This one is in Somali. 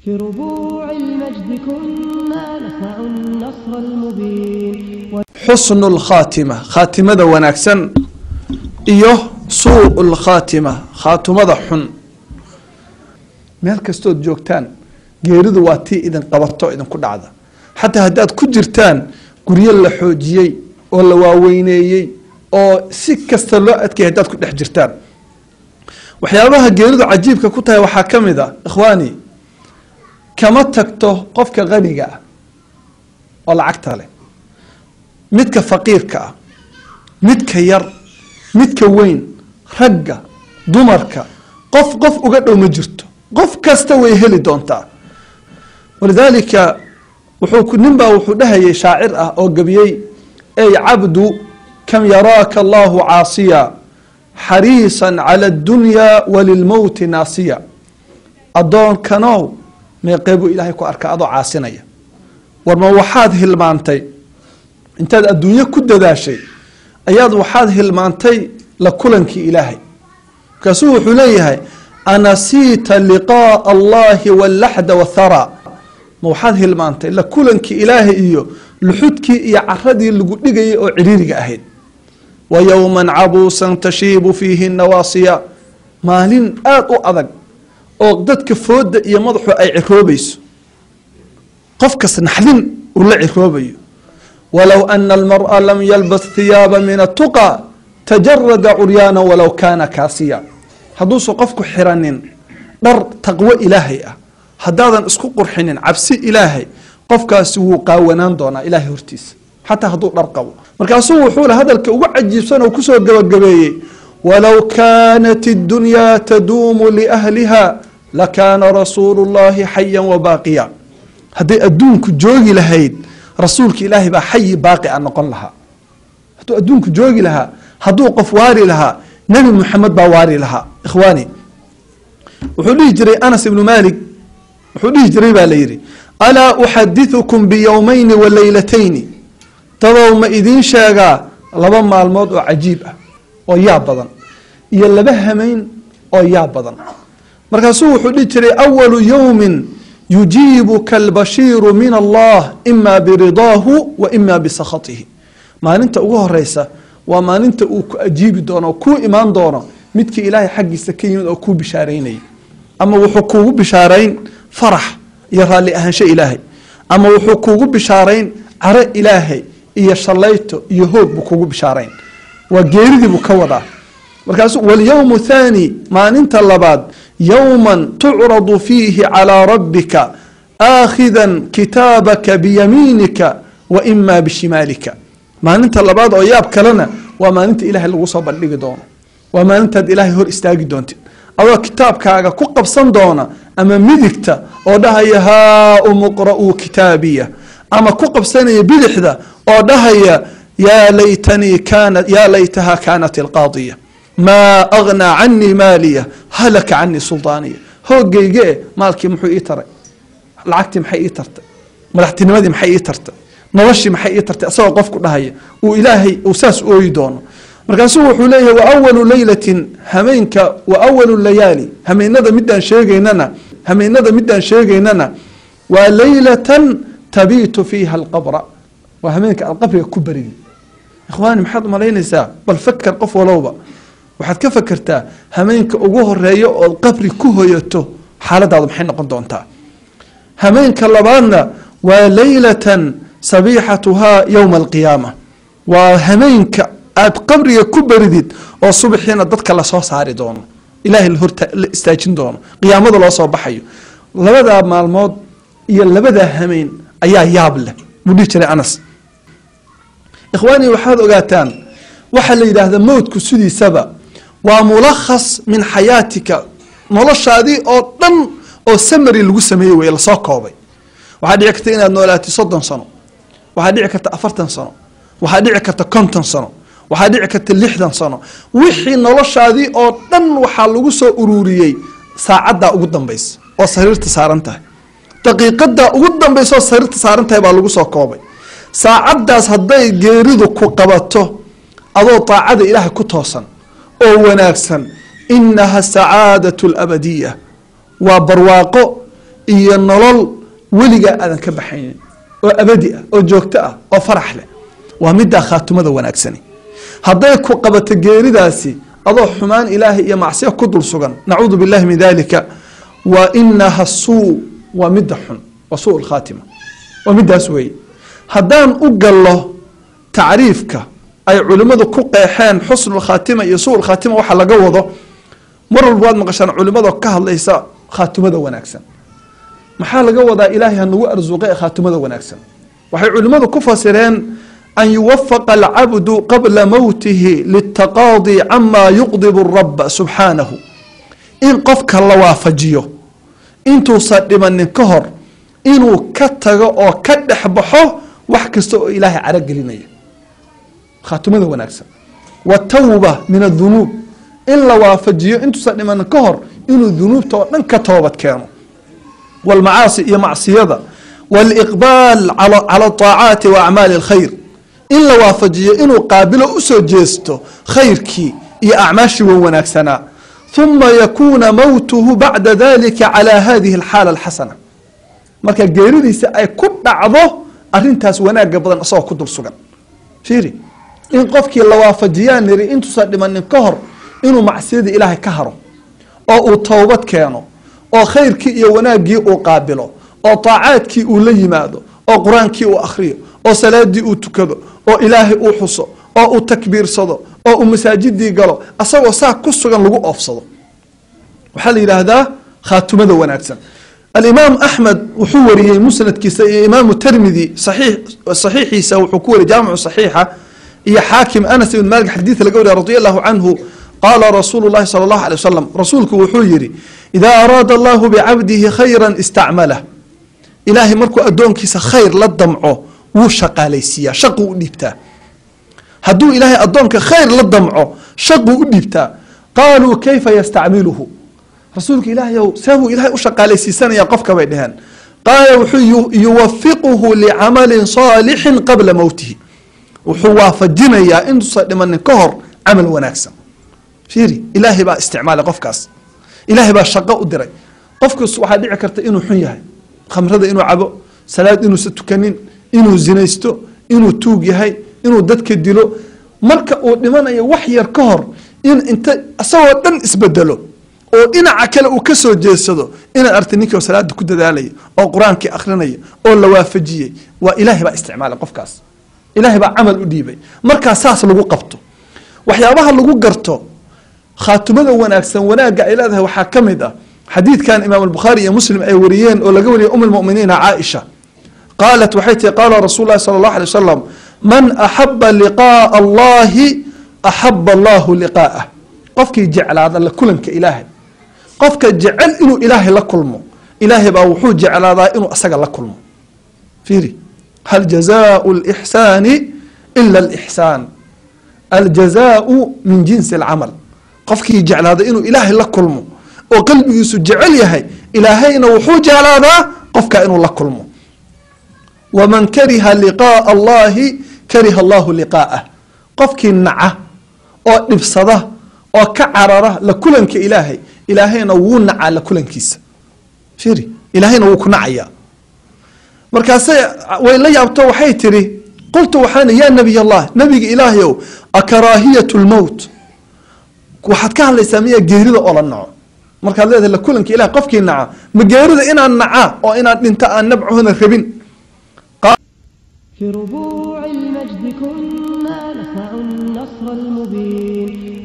في ربوع المجد كنا نسمع النصر المبين. حسن الخاتمة خاتمة وناكسن سوء الخاتمة خاتمة حن meel kastood joogtaan geeridu waa tii idin qabato idin ku dhacda xataa haddaad ku jirtaan guryo la xoojiyey oo la waaweyneeyey oo si kasta loo adkay haddaad ku dhex jirtaan waxyaabaha geeridu cajiibka ku tahay waxaa ka mid ah ikhwaani kama tagto qofka qaniga ah oo lacagta leh midka faqiirka ah midka yar midka weyn ragga dumarka qof uga dhow ma jirto qof kasta way heli doontaa walidaalika ninbaa wuxuu dhahayay shaacir ah oo gabiyey ay cabdu kam yaraaka allahu caasiya xariisan cala addunya walilmowti naasiya addoonkanow meeqeebuu ilaahay ku arkaa adoo caasinaya warma waxaad hilmaantay intaad adduunyo ku dadaashay ayaad waxaad hilmaantay la kulankii ilaahay markaasuu wuxuu leeyahay anasiita liqaa'a allahi wallaxda wathara ma waxaad hilmaantay la kulankii ilaahay iyo luxudkii iyo caradii lagu dhigayay oo ciriiriga ahayd wa yowman cabuusan tashiibu fiihi nawaasiya maalin aad u adag oo dadka fooda iyo madaxu ay ciroobayso qofkas naxdin uu la ciroobayo walow ana almar'a lam yalbas thiyaaba min attuqa tajarada curyaana walow kaana kaasiya hadduusan qofku xiranin dhar taqwo ilaahay ah haddaadan isku qurxinin cabsi ilaahay qofkaasi wuu qaawanaan doonaa ilaahay hortiisa xataa hadduu dhar qabo markaasuu wuxuu le hadalka ugu cajiibsan oo kusoo gabagabeeyey walow kaanat اddunyaa taduumu liahliha lakaana rasuulu llahi xayan wabaaqiya hadday adduunku joogi lahayd rasuulka ilaahay baa xayi baaqi a noqon lahaa hadduu adduunku joogi lahaa hadduu qof waari lahaa nebi moxamed baa waari lahaa ikhwaani wuxuu dhihi jiray anas ibnu malik wuxuu dhihi jiray baa la yidhi alaa uxadiثukum biyowmayni wa leylatayni dadow ma idiin sheegaa laba maalmood oo cajiib ah oo yaab badan iyo laba hamayn oo yaab badan markaasuu wuxuu dhihi jiray awalu yowmin yujiibuka albashiiru min allah ima biridaahu wa ima bisakhatihi maalinta ugu horeysa waa maalinta uu ku ajiibi doono kuu imaan doono midkii ilaahay xaggiisa ka yimid oo kuu bishaaraynayay ama wuxuu kuugu bishaarayn farax iyo raalli ahaansho ilaahay ama wuxuu kuugu bishaarayn caro ilaahay iyo shallayto iyo hoog buu kuugu bishaarayn waa geeridii buu ka wadaa markaasuu walyowmu thaani maalinta labaad yowman tucradu fiihi calaa rabbika aakhidan kitaabaka biyamiinika wa imaa bishimaalika maalinta labaad oo yaab kalena waa maalinta ilaahay lagu soo bandhigi doono waa maalintaad ilaahay hor istaagi doontid adoo kitaabkaaga ku qabsan doona ama midigta oo dhahaya haa umuqra'uu kitaabiya ama ku qabsanaya bidixda oo dhahaya yaa laytaha kaanat ilqaadiya maa agnaa canii maaliya halaka canii suldaaniya hoogayge maalkii muxuu ii taray lacagtii maxay ii tartay madaxtinimadii maxay ii tartay noloshii maxay ii tartay asagoo qofku dhahaya uu ilaahay uu saas ooyi doono markaasuu wuxuu leeyahay wa awalu leylatin hameenka wa awalu layaali hameenada midaan sheegaynana waa leylatan tabiitu fiiha alqabra waa hameenka alqabriga ku barigi ikhwaani maxaad umalaynaysaa bal fakar qof walowba waxaad ka fakertaa hameenka ugu horeeyo ood qabri ku hoyato xaaladaadu maxay noqon doontaa hameenka labaadna waa leylatan sabiixatuhaa yowma alqiyaama waa hameenka aad qabriga ku baridid oo subaxiina dadka lasoo saari doono ilaahay la istaajin doono qiyaamada loo soo baxayo labadaa maalmood iyo labadaa hameen ayaa yaab leh buu dhihi jiray anas ikhwaani waxaad ogaataan waxaa la yidhaahdaa mowdku sidiisaba waa mulakhas min xayaatika noloshaadii oo dhan oo samari lagu sameeyey wey lasoo koobay waxaa dhici karta inaad noolaatay 30 sano waxaa dhici karta 40 sano waxaa dhici karta 50 sano waxaa dhici karta 60 sano wixii noloshaadii oo dhan waxaa lagu soo ururiyey saacadda ugu dambaysa oo sariirta saaran tahay daqiiqada ugu dambaysa oo sariirta saaran tahay baa lagu soo koobay saacaddaas hadday geeridu ku qabato adoo taacada ilaahay ku toosan oo wanaagsan inaha sacaadatu alabadiya waa barwaaqo iyo nolol weligaa aadan ka baxaynin oo abadi ah oo joogto ah oo farax leh waa middaa khaatumada wanaagsani hadday ku qabato geeridaasi adoo xumaan ilaahay iyo macsiyo ku dul sugan nacuudu billahi min dalika wa inaha suu waa midda xun waa suu lkhaatima waa middaas weeye haddaan u gallo tacriifka ay culimmadu ku qeexeen xusnu lkhaatima iyo suu lkhaatima waxa laga wado mar walba waad maqashaan culimmada ka hadlaysa khaatumada wanaagsan maxaa laga wadaa ilaahay hanagu arsuuqay khaatumada wanaagsan waxay culimmadu ku fasireen an yuwafaqa alcabdu qabla mowtihi litaqaadi cama yuqdibu raba subxaanahu in qofka la waafajiyo intuusan dhimanin ka hor inuu ka tago oo ka dhex baxo wax kasta oo ilaahay caragelinaya khaatumada wanaagsan watawba min adunuub in la waafajiyo intuusan dhimanin ka hor inuu dunuubta oo dhan ka toobad keeno والمعاصي iyo macsiyada والإقبال على الطاعات وأعمال الخير in la waafajiyo inuu qaabilo usoo jeesto khayrkii iyo acmaashii wanaagsanaa ثuma yakuna mowtuhu bacda dalika calى hadihi الxaala الxasana marka geeridiisa ay ku dhacdo arintaas wanaaga badan isagoo ku dul sugan fiiri in qofkii la waafajiyaan niri intuusan dhimanin ka hor inuu macsiyadii ilaahay ka haro oo uu towbad keeno oo khayrkii iyo wanaagii uu qaabilo oo taacaadkii uu la yimaado oo qur-aankii uu akhriyo oo salaadii uu tukado oo ilaahay uu xuso oo uu takbiirsado oo uu masaajidii galo asagoo saa ku sugan lagu oofsado waxaa la yidhaahdaa khaatumada wanaagsan alimaam axmed wuxuu wariyey musnadkiisa iyo imaamu tirmidi saxiixiisa wuxuu ku wariyey jaamicu saxiixa iyo xaakim anas ibn maalik xadiid laga wariya radi allahu canhu qaala rasuulu llahi sala allahu alay wasalam rasuulku wuxuu yidhi idaa araada allahu bicabdihi khayra istacmalah ilaahay markuu addoonkiisa khayr la damco wuu shaqaalaysiiyaa shaquu u dhiibtaa hadduu ilaahay addoonka khayr la damco shaquu u dhiibtaa qaaluu kayfa yastacmiluhu rasuulka ilaahayow seebuu ilaahay u shaqaalaysiisanaya qofka bay dheheen qaala wuxuu yuwafiquhu licamalin saalixin qabla mowtihi wuxuu waafajinayaa intuusan dhimanin ka hor camal wanaagsan fiiri ilaahay baa isticmaalay qofkaas ilaahay baa shaqo u diray qofkaas waxaa dhici karta inuu xun yahay khamrada inuu cabo salaad inuusa tukanin inuu zinaysto inuu tuug yahay inuu dadka dilo marka uu dhimanayo wax yar ka hor in inta asagoo dhan isbedelo oo dhinaca kale uu ka soo jeedsado inaad artay ninkii oo salaada ku dadaalaya oo qur-aankii akrinaya oo la waafajiyey waa ilaahay baa isticmaalay qofkaas ilaahay baa camal u dhiibay markaa saas lagu qabto waxyaabaha lagu garto khaatumada wanaagsan wanaagga ay leedahay waxaa ka mid ah xadiidkan imaam albukhaari iyo muslim ay wariyeen oo laga wariyay lmuminiina caaisha qaalat waxay tihi qaala rasuul lahi sala allahu alay wasalam man axaba liqaaa allahi axaba allahu liqaa'ah qofkii jeclaada la kulanka ilaahay qofka jecel inuu ilaahay la kulmo ilaahay baa wuxuu jeclaadaa inuu asaga la kulmo fiiri hal jazaau lixsaani ila alixsaan aljazaau min jinsi alcamal qofkii jeclaada inuu ilaahay la kulmo oo qalbigiisu jecel yahay ilaahayna wuxuu jeclaadaa qofka inuu la kulmo waman kariha liqaaa allahi kariha allahu liqaa'ah qofkii naca oo dhibsada oo ka carara la kulanka ilaahay ilaahayna wuu nacaa la kulankiisa fiiri ilaahayna wuu ku nacayaa markaase way la yaabto waxay tiri qultu waxaan yaa nabiy allah nabiga ilaahayow akaraahiyatu lmowt waxaad ka hadlaysaa miyaa geerida oo la naco markaad leedahay la kulanka ilahay qofkii naca ma geerida inaan naca oo inaan dhinto aan nabcuhuna rabin في ربوع المجد كنا نسمع النصر المبين